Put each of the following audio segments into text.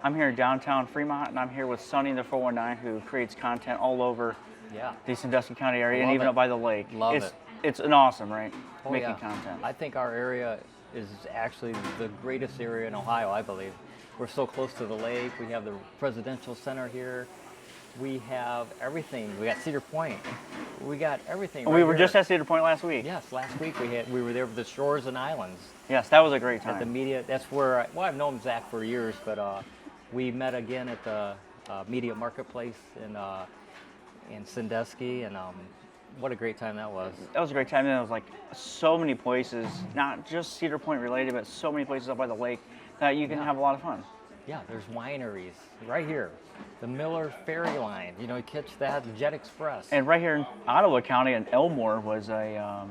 I'm here in downtown Fremont, and I'm here with Sonny, the 419, who creates content all over the Sandusky County area and even up by the lake. Love it. It's an awesome, right? Oh, Making content. I think our area is actually the greatest area in Ohio, I believe. We're so close to the lake. We have the presidential center here. We have everything. We got Cedar Point. We got everything. We were just at Cedar Point last week. Yes, last week we were there with the Shores and Islands. Yes, that was a great time. At the media, that's where I've known Zach for years, but we met again at the media marketplace in Sandusky, and what a great time that was. That was a great time. And there was like so many places, not just Cedar Point related, but so many places up by the lake that you can have a lot of fun. Yeah, there's wineries right here. The Miller Ferry Line, you know, you catch that, the Jet Express. And right here in Ottawa County in Elmore was a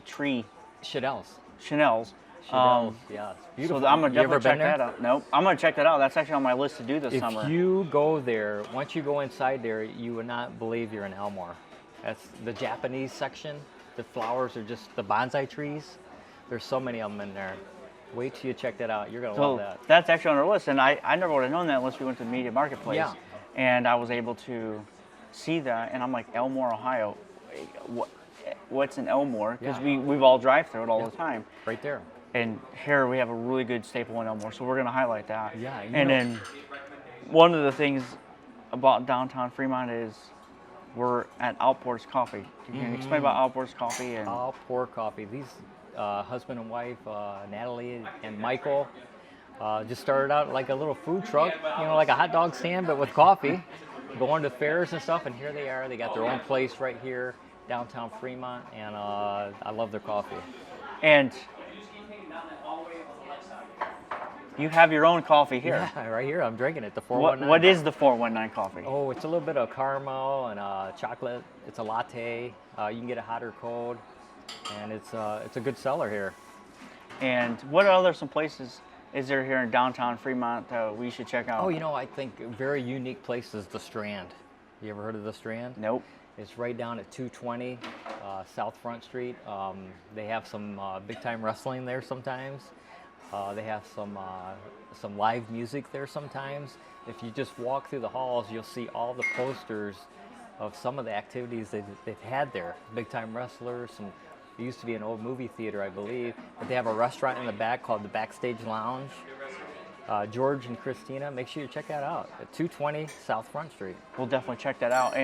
tree. Chanel's. Chanel's. Yeah, it's beautiful. So I'm going to definitely check that out. Nope, I'm going to check that out. That's actually on my list to do this summer. If you go there, once you go inside there, you would not believe you're in Elmore. That's the Japanese section. The flowers are just the bonsai trees. There's so many of them in there. Wait till you check that out. You're going to love that. That's actually on our list, and I never would have known that unless we went to the media marketplace. Yeah. And I was able to see that, and I'm like, Elmore, Ohio. What's in Elmore? Because we've all drive through it all the time. Right there. And here we have a really good staple in Elmore, so we're going to highlight that. Yeah. And then one of the things about downtown Fremont is we're at Outpours Coffee. Can you explain about Outpours Coffee? Outpour Coffee. These husband and wife, Natalie and Michael, just started out like a little food truck, you know, like a hot dog stand, but with coffee, going to fairs and stuff, and here they are. They got their own place right here, downtown Fremont, and I love their coffee. And you have your own coffee here. Yeah, right here. I'm drinking it, the 419. What is the 419 coffee? Oh, it's a little bit of caramel and chocolate. It's a latte. You can get it hot or cold, and it's a good seller here. And what other some places is there here in downtown Fremont that we should check out? Oh, you know, I think a very unique place is the Strand. You ever heard of the Strand? Nope. It's right down at 220 South Front Street. They have some big-time wrestling there sometimes. They have some live music there sometimes. If you just walk through the halls, you'll see all the posters of some of the activities they've had there. Big-time wrestlers. It used to be an old movie theater, I believe. But they have a restaurant in the back called the Backstage Lounge. George and Christina, make sure you check that out at 220 South Front Street. We'll definitely check that out.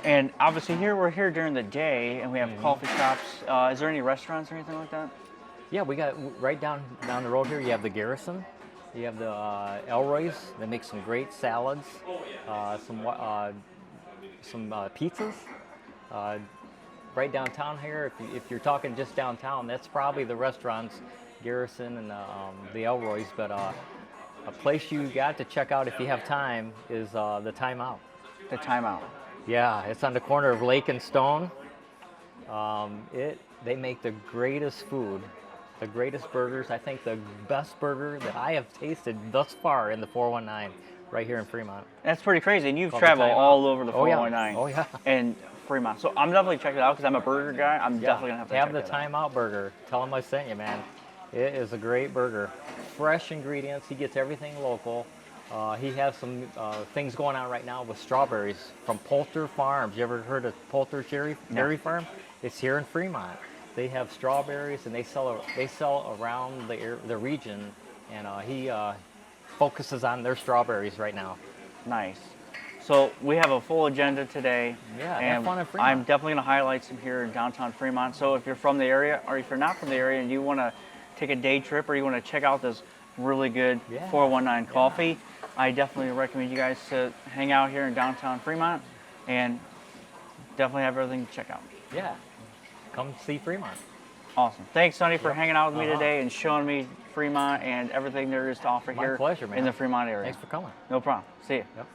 And obviously we're here during the day, and we have coffee shops. Is there any restaurants or anything like that? Yeah, we got right down the road here. You have the Garrison, you have the Elroy's. They make some great salads, some pizzas. Right downtown here, if you're talking just downtown, that's probably the restaurants, Garrison and the Elroy's. But a place you got to check out if you have time is the Time Out. The Time Out. Yeah, it's on the corner of Lake and Stone. They make the greatest food. The greatest burgers. I think the best burger that I have tasted thus far in the 419 right here in Fremont. That's pretty crazy. And you've traveled all over the 419 Oh, yeah. and Fremont. So I'm definitely checking it out because I'm a burger guy. I'm definitely going to have to check the that Time Out burger. Tell him I sent you, man. It is a great burger. Fresh ingredients. He gets everything local. He has some things going on right now with strawberries from Poulter Farms. You ever heard of Poulter Dairy Farm? It's here in Fremont. They have strawberries, and they sell around the region, and he focuses on their strawberries right now. Nice. So we have a full agenda today. Yeah, and have fun in Fremont. I'm definitely going to highlight some here in downtown Fremont. So if you're from the area, or if you're not from the area and you want to take a day trip, or you want to check out this really good 419 coffee, I definitely recommend you guys to hang out here in downtown Fremont, and definitely have everything to check out. Yeah. Come see Fremont. Awesome. Thanks, Sonny, for hanging out with me today and showing me Fremont and everything there is to offer here pleasure, man. in the Fremont area. Thanks for coming. No problem. See you. Yep.